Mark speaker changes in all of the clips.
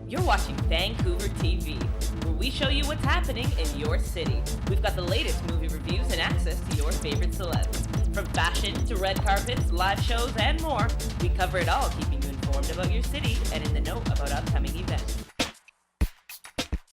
Speaker 1: You're watching Vancouver TV, where we show you what's happening in your city. We've got the latest movie reviews and access to your favorite celebs. From fashion to red carpets, live shows, and more, we cover it all, keeping you informed about your city and in the know about upcoming events.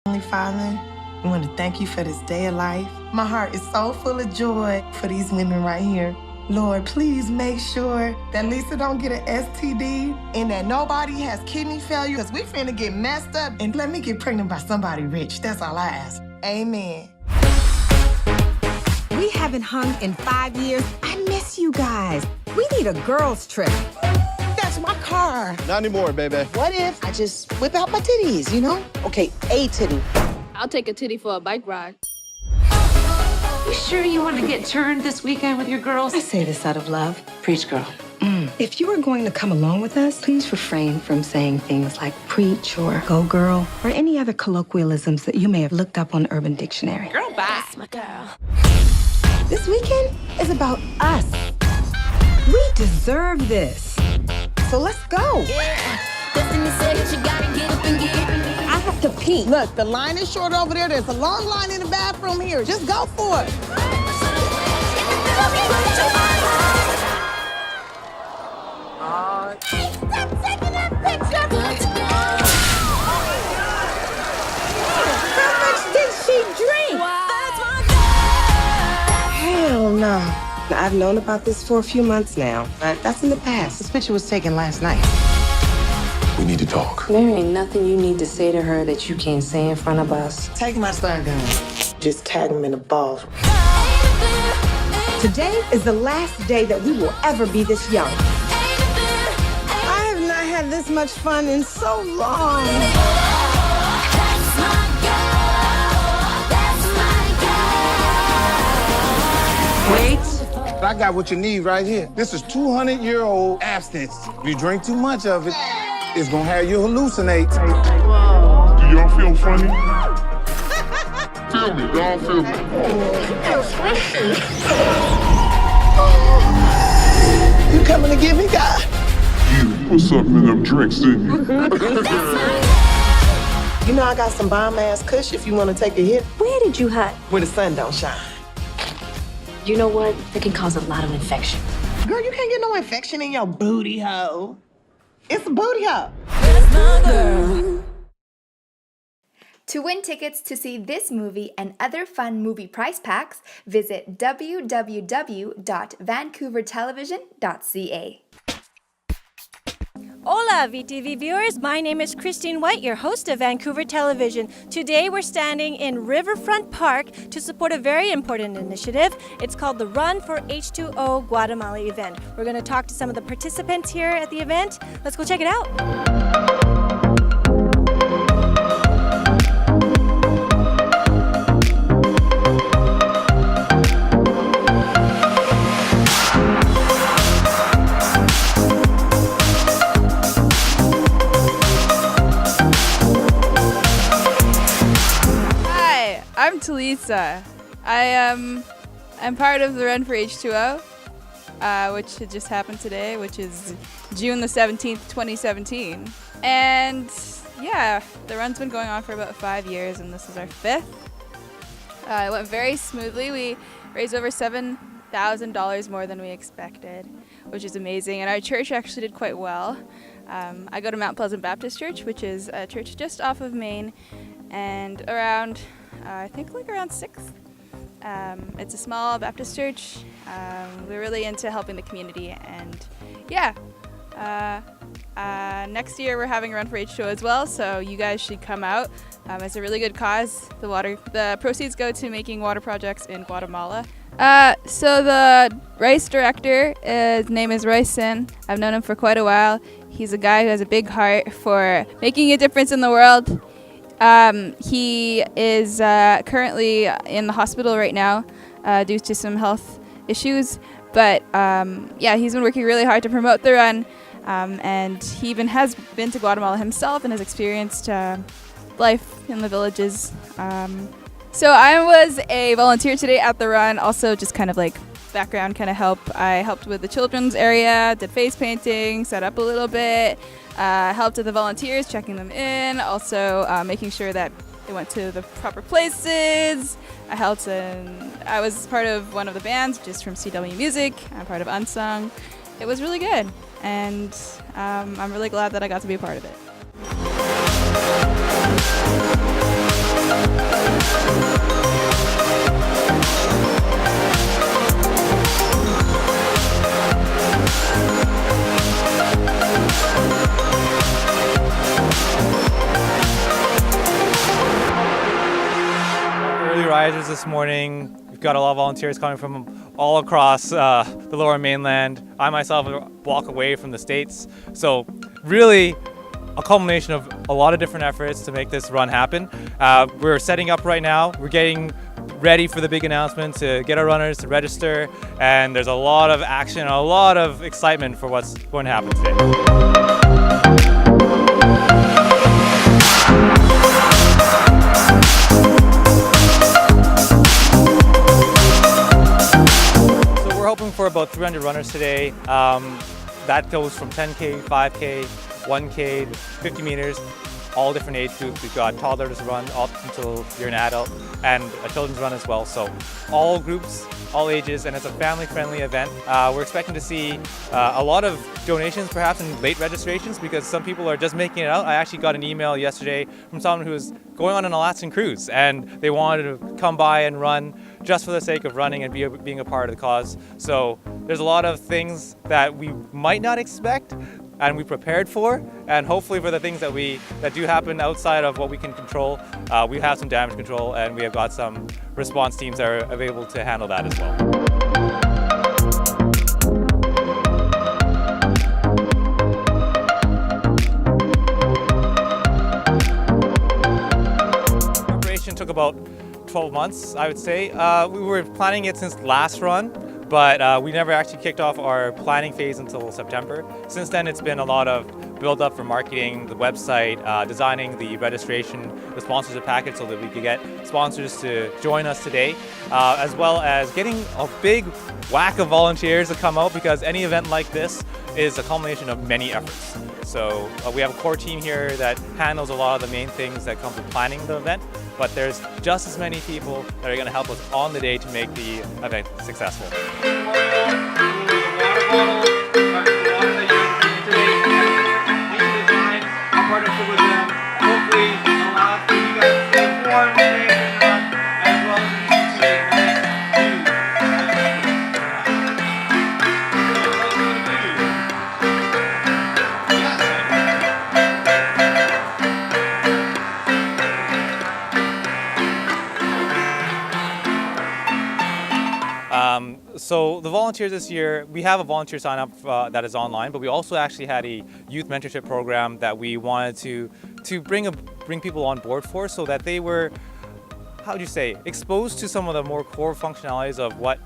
Speaker 2: Heavenly Father, I want to thank you for this day of life. My heart is so full of joy for these women right here. Lord, please make sure that Lisa don't get an STD and that nobody has kidney failure, because we finna get messed up, and let me get pregnant by somebody rich. That's all I ask. Amen.
Speaker 3: We haven't hung in 5 years. I miss you guys. We need a girls' trip.
Speaker 2: That's my car.
Speaker 4: Not anymore, baby.
Speaker 5: What if I just whip out my titties, you know? Okay, a titty.
Speaker 6: I'll take a titty for a bike ride.
Speaker 7: You sure you want to get turned this weekend with your girls?
Speaker 3: I say this out of love.
Speaker 7: Preach, girl.
Speaker 3: If you are going to come along with us, please refrain from saying things like preach or go girl or any other colloquialisms that you may have looked up on Urban Dictionary.
Speaker 7: Girl, bye.
Speaker 6: That's my girl.
Speaker 3: This weekend is about us. We deserve this. So let's go.
Speaker 6: Destiny said you gotta get up and get up and get up.
Speaker 3: I have to pee.
Speaker 5: Look, the line is short over there. There's a long line in the bathroom here. Just go for it.
Speaker 6: Stop taking that picture!
Speaker 3: How much did she drink?
Speaker 6: That's my
Speaker 3: Hell no. I've known about this for a few months now, but that's in the past.
Speaker 5: This picture was taken last night.
Speaker 4: We need to talk.
Speaker 8: There ain't nothing you need to say to her that you can't say in front of us.
Speaker 2: Take my stun gun. Just tag him in the balls.
Speaker 3: Today is the last day that we will ever be this young. I have not had this much fun in so long.
Speaker 7: Wait.
Speaker 4: I got what you need right here. This is 200-year-old abstinence. If you drink too much of it, it's gonna have you hallucinate.
Speaker 9: Do y'all feel funny? Feel me, y'all feel me.
Speaker 5: You coming to get me, God?
Speaker 9: You put something in them drinks, didn't you?
Speaker 2: You know I got some bomb-ass kush if you want to take a hit.
Speaker 8: Where did you hide?
Speaker 2: Where the sun don't shine.
Speaker 8: You know what? It can cause a lot of infection.
Speaker 5: Girl, you can't get no infection in your booty hole. It's a booty hole.
Speaker 10: To win tickets to see this movie and other fun movie prize packs, visit www.vancouvertelevision.ca.
Speaker 11: Hola, VTV viewers. My name is Christine White, your host of Vancouver Television. Today we're standing in Riverfront Park to support a very important initiative. It's called the Run for H2O Guatemala event. We're going to talk to some of the participants here at the event. Let's go check it out.
Speaker 6: I'm Talisa. I'm part of the Run for H2O, which had just happened today, which is June the 17th, 2017. And yeah, the run's been going on for about 5 years, and this is our 5th. It went very smoothly. We raised over $7,000 more than we expected, which is amazing. And our church actually did quite well. I go to Mount Pleasant Baptist Church, which is a church just off of Main, and around I think like around 6th. It's a small Baptist church. We're really into helping the community, and yeah. Next year we're having a Run for H2O as well, so you guys should come out. It's a really good cause. The proceeds go to making water projects in Guatemala. So the Rice director, his name is Roy Sin. I've known him for quite a while. He's a guy who has a big heart for making a difference in the world. He is currently in the hospital right now due to some health issues, but yeah, he's been working really hard to promote the run, and he even has been to Guatemala himself and has experienced life in the villages. So I was a volunteer today at the run, also just kind of like background kind of help. I helped with the children's area, did face painting, set up a little bit. Helped with the volunteers, checking them in, also making sure that they went to the proper places. I was part of one of the bands, which is from CW Music. I'm part of Unsung. It was really good, and I'm really glad that I got to be a part of it.
Speaker 12: Early risers this morning. We've got a lot of volunteers coming from all across the Lower Mainland. I myself walk away from the States. So really a culmination of a lot of different efforts to make this run happen. We're setting up right now. We're getting ready for the big announcement to get our runners to register. And there's a lot of action, a lot of excitement for what's going to happen today. Hoping for about 300 runners today. That goes from 10K, 5K, 1K, 50 meters, all different age groups. We've got toddlers run up until you're an adult, and a children's run as well. So all groups, all ages, and it's a family-friendly event. We're expecting to see a lot of donations, perhaps in late registrations, because some people are just making it out. I actually got an email yesterday from someone who was going on an Alaskan cruise, and they wanted to come by and run just for the sake of running and being a part of the cause. So there's a lot of things that we might not expect and we prepared for, and hopefully for the things that do happen outside of what we can control, we have some damage control, and we have got some response teams that are able to handle that as well. Preparation took about 12 months, I would say. We were planning it since last run, but we never actually kicked off our planning phase until September. Since then, it's been a lot of build up for marketing, the website, designing the registration, the sponsorship package so that we could get sponsors to join us today, as well as getting a big whack of volunteers to come out, because any event like this is a culmination of many efforts. So we have a core team here that handles a lot of the main things that come to planning the event, but there's just as many people that are going to help us on the day to make the event successful. So the volunteers this year, we have a volunteer sign up that is online, but we also actually had a youth mentorship program that we wanted to bring people on board for, so that they were, how would you say, exposed to some of the more core functionalities of what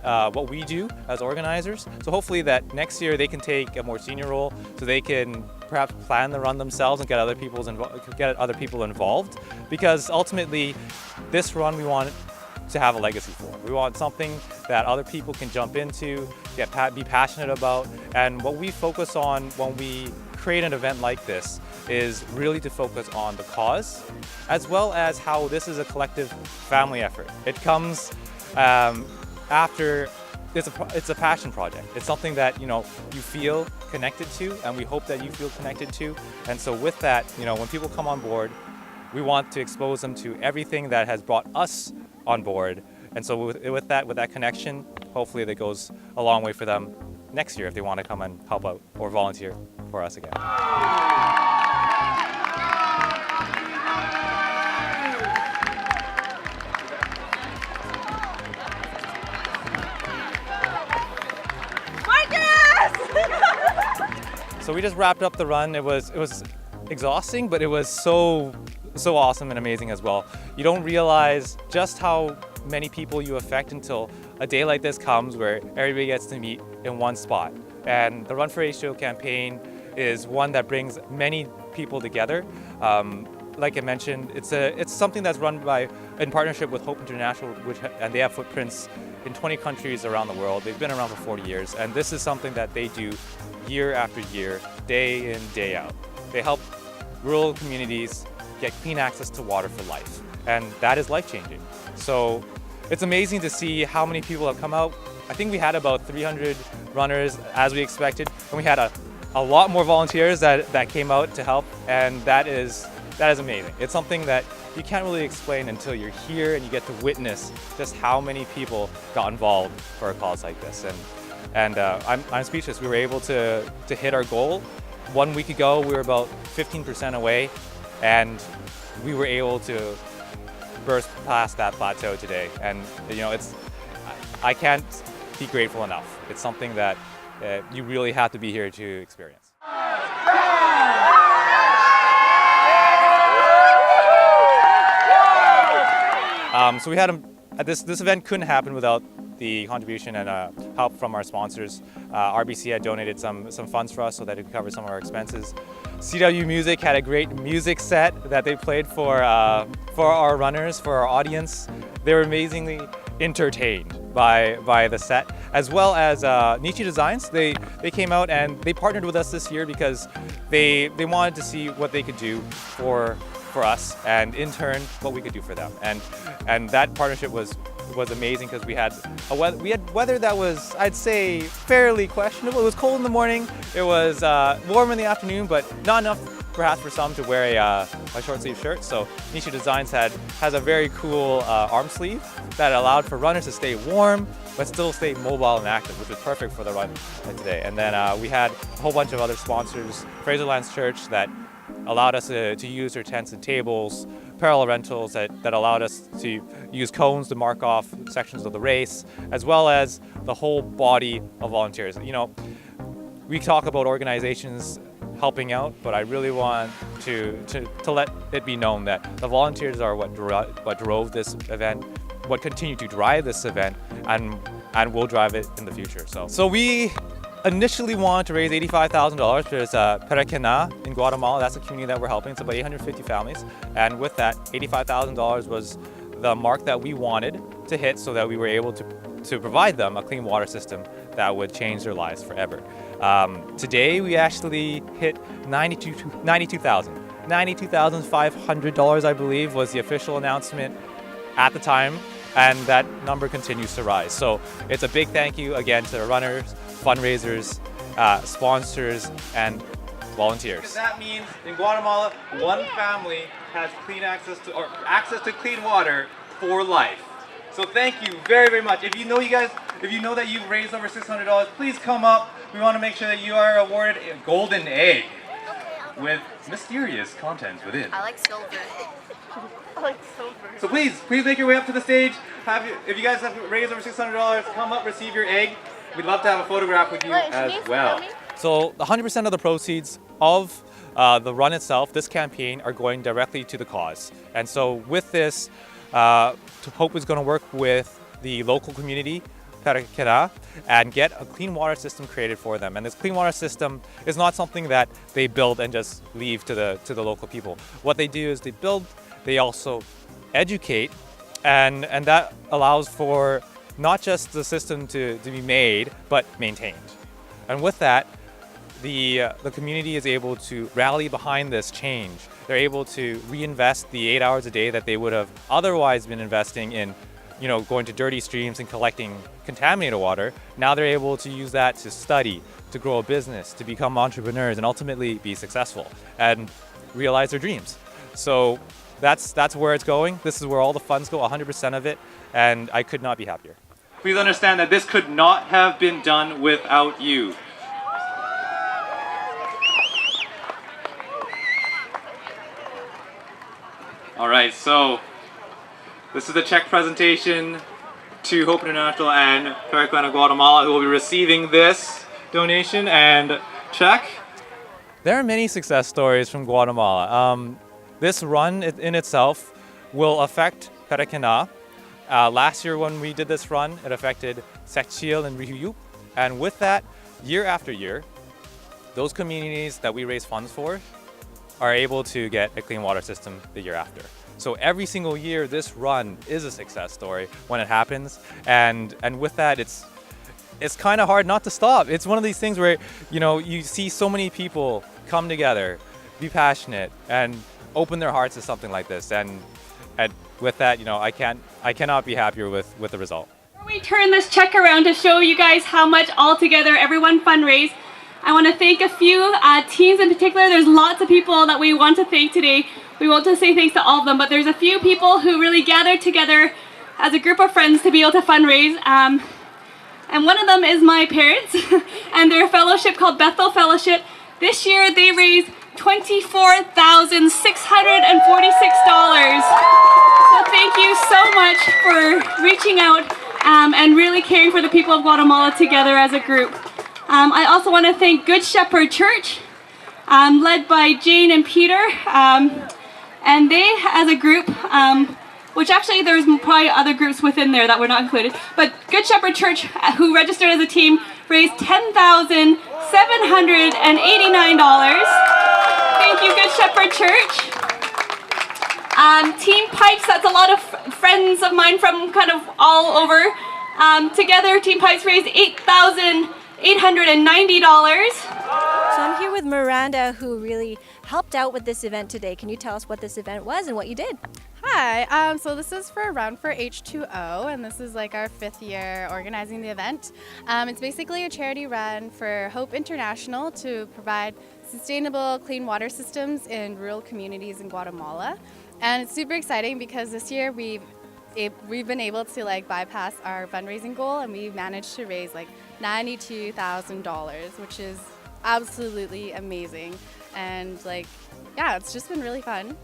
Speaker 12: we do as organizers. So hopefully that next year they can take a more senior role, so they can perhaps plan the run themselves and get other people involved, because ultimately this run we want to have a legacy for. We want something that other people can jump into, be passionate about, and what we focus on when we create an event like this is really to focus on the cause, as well as how this is a collective family effort. It comes after, it's a passion project. It's something that you feel connected to, and we hope that you feel connected to. And so with that, when people come on board, we want to expose them to everything that has brought us on board. And so with that connection, hopefully that goes a long way for them next year if they want to come and help out or volunteer for us again. So we just wrapped up the run. It was exhausting, but it was so awesome and amazing as well. You don't realize just how many people you affect until a day like this comes where everybody gets to meet in one spot. And the Run for H2O campaign is one that brings many people together. Like I mentioned, it's something that's run in partnership with Hope International, and they have footprints in 20 countries around the world. They've been around for 40 years, and this is something that they do year after year, day in, day out. They help rural communities get clean access to water for life, and that is life-changing. So it's amazing to see how many people have come out. I think we had about 300 runners as we expected, and we had a lot more volunteers that came out to help, and that is amazing. It's something that you can't really explain until you're here and you get to witness just how many people got involved for a cause like this. And I'm speechless. We were able to hit our goal. 1 week ago, we were about 15% away, and we were able to burst past that plateau today. And I can't be grateful enough. It's something that you really have to be here to experience. So we had this event couldn't happen without the contribution and help from our sponsors. RBC had donated some funds for us so that it could cover some of our expenses. CW Music had a great music set that they played for our runners, for our audience. They were amazingly entertained by the set, as well as Niche Designs. They came out and they partnered with us this year because they wanted to see what they could do for us, and in turn what we could do for them. And that partnership was amazing because we had weather that was, I'd say, fairly questionable. It was cold in the morning, it was warm in the afternoon, but not enough perhaps for some to wear a short sleeve shirt. So Niche Designs has a very cool arm sleeve that allowed for runners to stay warm but still stay mobile and active, which was perfect for the run today. And then we had a whole bunch of other sponsors, Fraserlands Church, that allowed us to use their tents and tables, parallel rentals that allowed us to use cones to mark off sections of the race, as well as the whole body of volunteers. We talk about organizations helping out, but I really want to let it be known that the volunteers are what drove this event, what continue to drive this event, and will drive it in the future. So we initially wanted to raise $85,000 for this Perequena in Guatemala. That's the community that we're helping. It's about 850 families. And with that, $85,000 was the mark that we wanted to hit so that we were able to provide them a clean water system that would change their lives forever. Today, we actually hit $92,000. $92,500, I believe, was the official announcement at the time, and that number continues to rise. So it's a big thank you again to the runners, fundraisers, sponsors, and volunteers. Because that means in Guatemala, one family has access to clean water for life. So thank you very, very much. If you know that you've raised over $600, please come up. We want to make sure that you are awarded a golden egg with mysterious content within.
Speaker 13: I like silver. I like silver.
Speaker 12: So please make your way up to the stage. If you guys have raised over $600, come up, receive your egg. We'd love to have a photograph with you as well. So 100% of the proceeds of the run itself, this campaign, are going directly to the cause. And so with this, Hope is going to work with the local community, Perequena, and get a clean water system created for them. And this clean water system is not something that they build and just leave to the local people. What they do is they build, they also educate, and that allows for not just the system to be made, but maintained. And with that, the community is able to rally behind this change. They're able to reinvest the 8 hours a day that they would have otherwise been investing in, going to dirty streams and collecting contaminated water. Now they're able to use that to study, to grow a business, to become entrepreneurs, and ultimately be successful and realize their dreams. So that's where it's going. This is where all the funds go, 100% of it, and I could not be happier. Please understand that this could not have been done without you. All right, so this is the check presentation to Hope International and Perequena, Guatemala, who will be receiving this donation and check. There are many success stories from Guatemala. This run in itself will affect Perequena. Last year when we did this run, it affected Secchil and Rihuyup. And with that, year after year, those communities that we raise funds for are able to get a clean water system the year after. So every single year, this run is a success story when it happens. And with that, it's kind of hard not to stop. It's one of these things where, you see so many people come together. be passionate and open their hearts to something like this. And with that, I cannot be happier with the result.
Speaker 14: Before we turn this check around to show you guys how much altogether everyone fundraised, I want to thank a few teams in particular. There's lots of people that we want to thank today. We want to say thanks to all of them, but there's a few people who really gathered together as a group of friends to be able to fundraise. And one of them is my parents and their fellowship called Bethel Fellowship. This year they raised $24,646. So thank you so much for reaching out and really caring for the people of Guatemala together as a group. I also want to thank Good Shepherd Church, led by Jane and Peter, and they, as a group, which actually there's probably other groups within there that were not included, but Good Shepherd Church, who registered as a team, raised $10,789. Thank you, Good Shepherd Church. Team Pipes, that's a lot of friends of mine from kind of all over. Together, Team Pipes raised $8,890.
Speaker 11: So I'm here with Miranda, who really helped out with this event today. Can you tell us what this event was and what you did?
Speaker 15: Hi, so this is for Run for H2O, and this is like our 5th year organizing the event. It's basically a charity run for Hope International to provide sustainable clean water systems in rural communities in Guatemala. And it's super exciting because this year we've been able to bypass our fundraising goal, and we managed to raise $92,000, which is absolutely amazing. And yeah, it's just been really fun.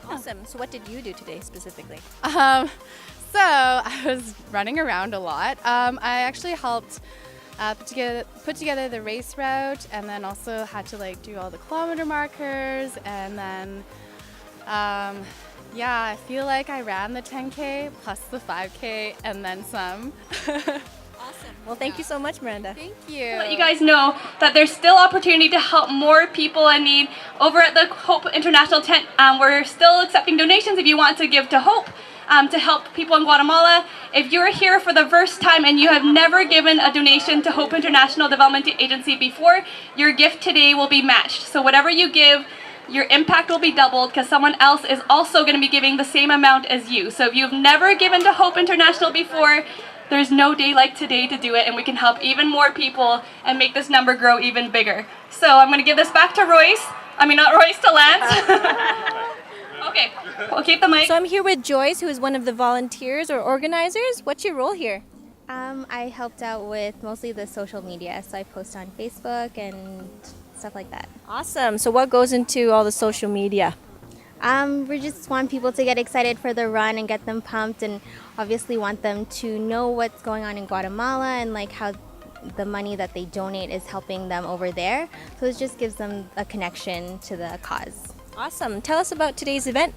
Speaker 11: Awesome. So what did you do today specifically?
Speaker 15: So I was running around a lot. I actually helped put together the race route, and then also had to do all the kilometer markers, and then yeah, I feel like I ran the 10K plus the 5K and then some.
Speaker 11: Awesome. Well, thank you so much, Miranda.
Speaker 15: Thank you.
Speaker 14: Let you guys know that there's still opportunity to help more people in need. Over at the Hope International tent, we're still accepting donations if you want to give to Hope to help people in Guatemala. If you're here for the first time and you have never given a donation to Hope International Development Agency before, your gift today will be matched. So whatever you give, your impact will be doubled because someone else is also going to be giving the same amount as you. So if you've never given to Hope International before, there's no day like today to do it, and we can help even more people and make this number grow even bigger. So I'm going to give this back to Royce. I mean, not Royce, to Lance. Okay, we'll keep the mic.
Speaker 11: So I'm here with Joyce, who is one of the volunteers or organizers. What's your role here?
Speaker 16: I helped out with mostly the social media, so I post on Facebook and stuff like that.
Speaker 11: Awesome. So what goes into all the social media?
Speaker 16: We just want people to get excited for the run and get them pumped, and obviously want them to know what's going on in Guatemala and how the money that they donate is helping them over there. So it just gives them a connection to the cause.
Speaker 11: Awesome. Tell us about today's event.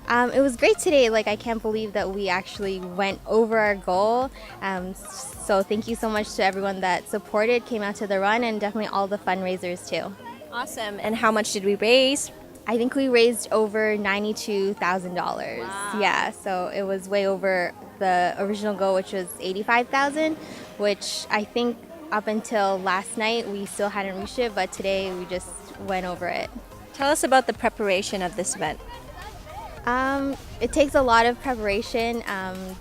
Speaker 16: It was great today. I can't believe that we actually went over our goal. So thank you so much to everyone that supported, came out to the run, and definitely all the fundraisers too.
Speaker 11: Awesome. And how much did we raise?
Speaker 16: I think we raised over $92,000.
Speaker 11: Wow.
Speaker 16: Yeah, so it was way over the original goal, which was $85,000, which I think up until last night we still hadn't reached it, but today we just went over it.
Speaker 11: Tell us about the preparation of this event.
Speaker 16: It takes a lot of preparation.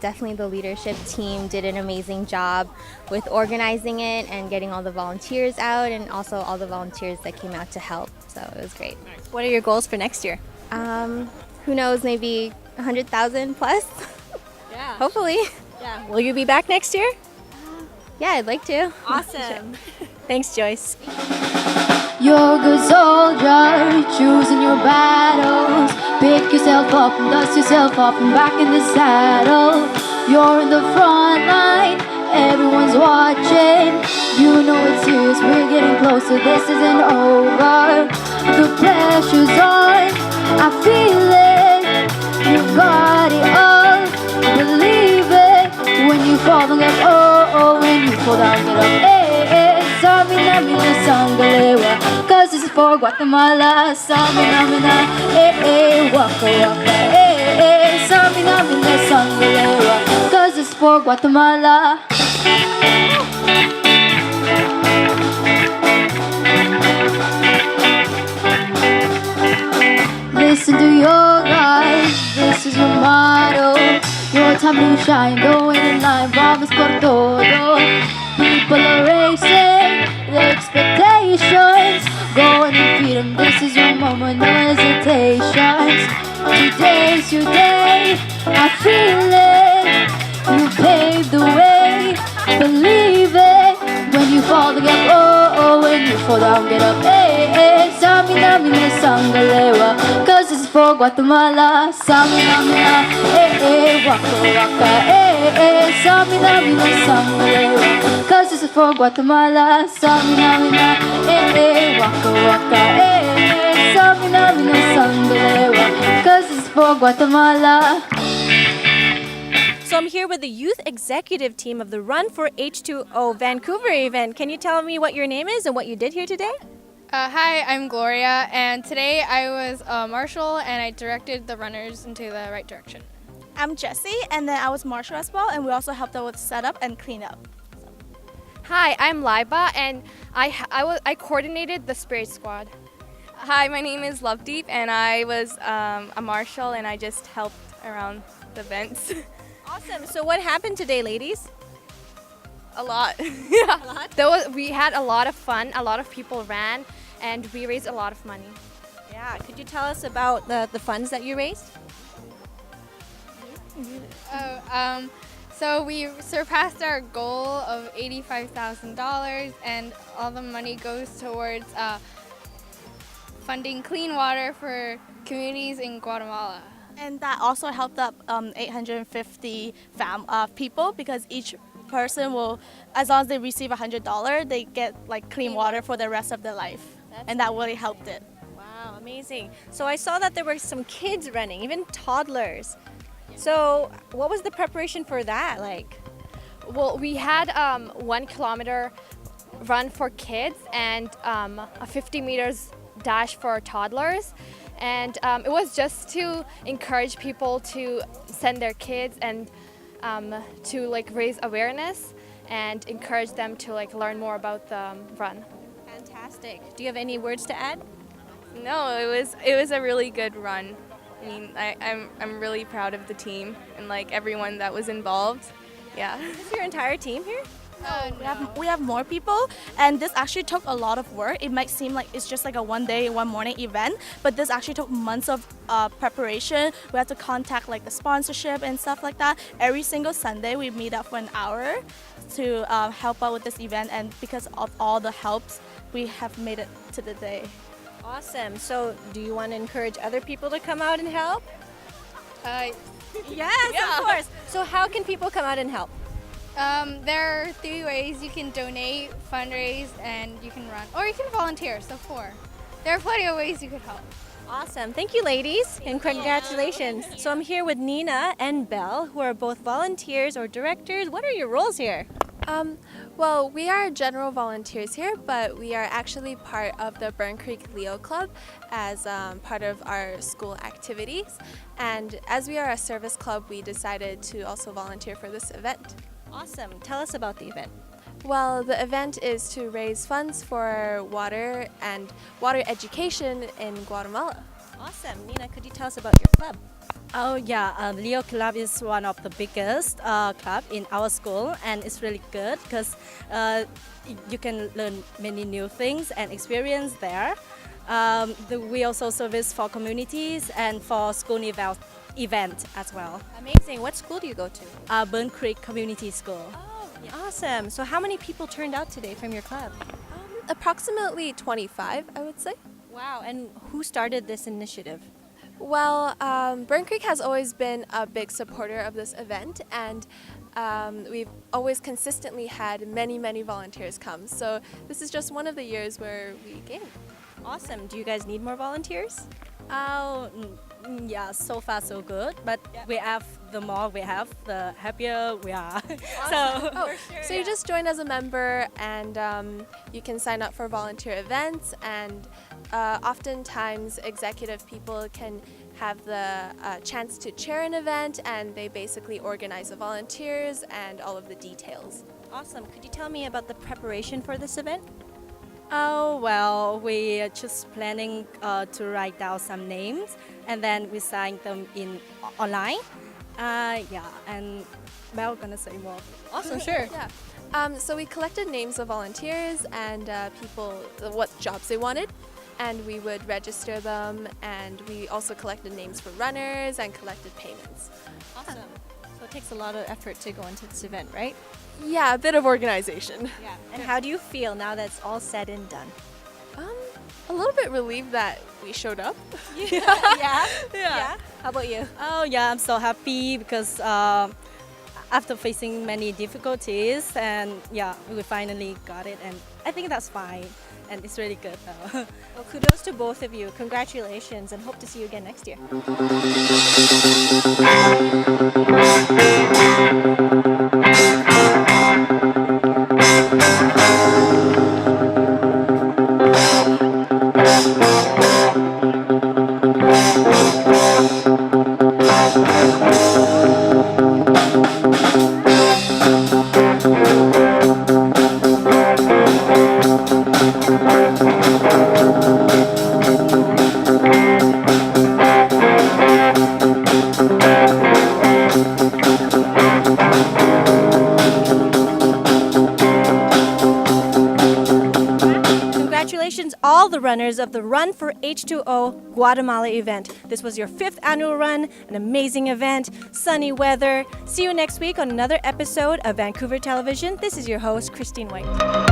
Speaker 16: Definitely the leadership team did an amazing job with organizing it and getting all the volunteers out, and also all the volunteers that came out to help. So it was great.
Speaker 11: What are your goals for next year?
Speaker 16: Who knows, maybe 100,000 plus?
Speaker 11: Yeah.
Speaker 16: Hopefully.
Speaker 11: Yeah. Will you be back next year?
Speaker 16: Yeah, I'd like to.
Speaker 11: Awesome. Thanks, Joyce.
Speaker 17: You're a good soldier, choosing your battles. Pick yourself up and dust yourself off and back in the saddle. You're in the front line, everyone's watching. You know it's serious, we're getting closer, this isn't over. The pressure's on, I feel it. You got it all, believe it. When you fall, don't get oh. When you fall down, get up, Samina, mina, sangalewa. Cause this is for Guatemala. Samina, mina, waka, waka, Samina, mina, sangalewa. Cause this is for Guatemala. listen to your guys. This is your motto. Your time to shine. Going in line. Vamos por todo. People are racing their expectations. Go on and feed them. This is your moment. No hesitations. Today's your day. I feel it. You paved the way. Believe it. When you fall, get up. Oh, when you fall down, get up. Hey, hey. Samina, mina, sangalewa. Cause this is for Guatemala. Samina, mina, hey, hey. Waka, waka, hey, hey. Samina, mina, sangalewa. Cause this is for Guatemala. Samina, mina, hey, hey. Waka, waka, hey, hey. Samina, mina, sangalewa. Cause this is for Guatemala.
Speaker 11: So I'm here with the youth executive team of the Run for H2O Vancouver event. Can you tell me what your name is and what you did here today?
Speaker 18: Hi, I'm Gloria, and today I was Marshall and I directed the runners into the right direction.
Speaker 19: I'm Jessie, and then I was Marshall as well, and we also helped out with setup and cleanup.
Speaker 20: Hi, I'm Liba, and I coordinated the Spirit Squad.
Speaker 21: Hi, my name is Lovedeep, and I was a marshal, and I just helped around the events.
Speaker 11: Awesome. So what happened today, ladies?
Speaker 21: A lot.
Speaker 20: Yeah. A lot? We had a lot of fun. A lot of people ran, and we raised a lot of money.
Speaker 11: Yeah. Could you tell us about the funds that you raised?
Speaker 18: So we surpassed our goal of $85,000, and all the money goes towards funding clean water for communities in Guatemala.
Speaker 19: And that also helped up 850 people, because each person will, as long as they receive $100, they get like clean water for the rest of their life. And that really helped it.
Speaker 11: Wow, amazing. So I saw that there were some kids running, even toddlers. So what was the preparation for that like?
Speaker 20: Well, we had 1 kilometer run for kids and a 50 meters dash for toddlers. And it was just to encourage people to send their kids and to like raise awareness and encourage them to like learn more about the run.
Speaker 11: Fantastic. Do you have any words to add?
Speaker 21: No, it was a really good run. I mean, I'm really proud of the team and like everyone that was involved. Yeah.
Speaker 11: Is this your entire team here?
Speaker 19: We have more people, and this actually took a lot of work. It might seem like it's just like a one day, one morning event, but this actually took months of preparation. We had to contact like the sponsorship and stuff like that. Every single Sunday we meet up for an hour to help out with this event, and because of all the helps, we have made it to the day.
Speaker 11: Awesome. So do you want to encourage other people to come out and help? Yes, of course. So how can people come out and help?
Speaker 18: There are 3 ways. You can donate, fundraise, and you can run. Or you can volunteer, so 4. There are plenty of ways you could help.
Speaker 11: Awesome. Thank you, ladies, and congratulations. So I'm here with Nina and Belle, who are both volunteers or directors. What are your roles here?
Speaker 22: Well, we are general volunteers here, but we are actually part of the Burn Creek Leo Club as part of our school activities. And as we are a service club, we decided to also volunteer for this event.
Speaker 11: Awesome. Tell us about the event.
Speaker 22: Well, the event is to raise funds for water and water education in Guatemala.
Speaker 11: Awesome. Nina, could you tell us about your club?
Speaker 23: Oh yeah, Leo Club is one of the biggest club in our school, and it's really good because you can learn many new things and experience there. We also service for communities and for school event as well.
Speaker 11: Amazing. What school do you go to?
Speaker 23: Burn Creek Community School.
Speaker 11: Oh, yeah. Awesome. So how many people turned out today from your club?
Speaker 22: Approximately 25, I would say.
Speaker 11: Wow. And who started this initiative?
Speaker 22: Well, Burn Creek has always been a big supporter of this event, and we've always consistently had many volunteers come. So this is just one of the years where we gained.
Speaker 11: Awesome. Do you guys need more volunteers?
Speaker 23: Yeah, so far so good, but we have the more we have, the happier we are.
Speaker 22: So you just join as a member, and you can sign up for volunteer events, and oftentimes executive people can have the chance to chair an event, and they basically organize the volunteers and all of the details.
Speaker 11: Awesome. Could you tell me about the preparation for this event?
Speaker 23: Oh, well, we are just planning to write down some names and then we sign them in online. Yeah, and Mel gonna say more.
Speaker 22: Awesome, sure. Yeah. So we collected names of volunteers and people, what jobs they wanted, and we would register them, and we also collected names for runners and collected payments.
Speaker 11: Awesome. So it takes a lot of effort to go into this event, right?
Speaker 22: Yeah, a bit of organization.
Speaker 11: Yeah. And how do you feel now that it's all said and done?
Speaker 22: A little bit relieved that we showed up.
Speaker 11: Yeah. How about you?
Speaker 23: Oh yeah, I'm so happy because after facing many difficulties and yeah, we finally got it and I think that's fine and it's really good though.
Speaker 11: Well, kudos to both of you. Congratulations and hope to see you again next year. Congratulations all the runners of the Run for H2O Guatemala event. This was your 5th annual run, an amazing event, sunny weather. See you next week on another episode of Vancouver Television. This is your host, Christine White.